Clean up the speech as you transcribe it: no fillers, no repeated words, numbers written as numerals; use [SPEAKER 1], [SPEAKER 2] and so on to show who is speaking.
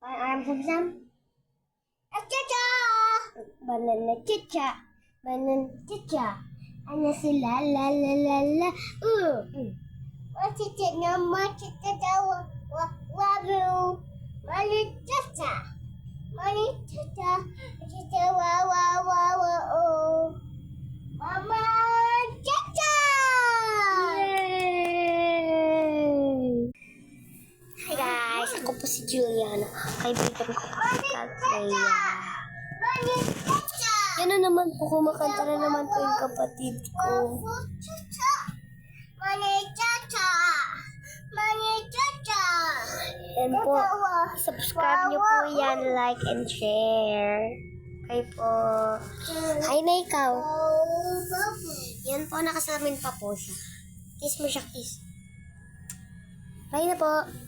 [SPEAKER 1] I'm Sam. Cha-cha! Banana cha-cha. Banana cha-cha. Ano sila? La la la la. Cha-cha naman. Cha-cha wabu. Mani cha-cha. Mani cha-cha. Cha-cha wa oh. Mama cha-cha! Yay! Hi guys, ako po si Juliana. Kaibigan ko po si Katleya. Yan na naman po, kumakanta na naman po yung kapatid ko. Yan po, subscribe nyo po yan, like and share. Kayo po. Hi na ikaw. Yan po, nakasamin pa po siya. Kiss mo siya, kiss. Bye na po.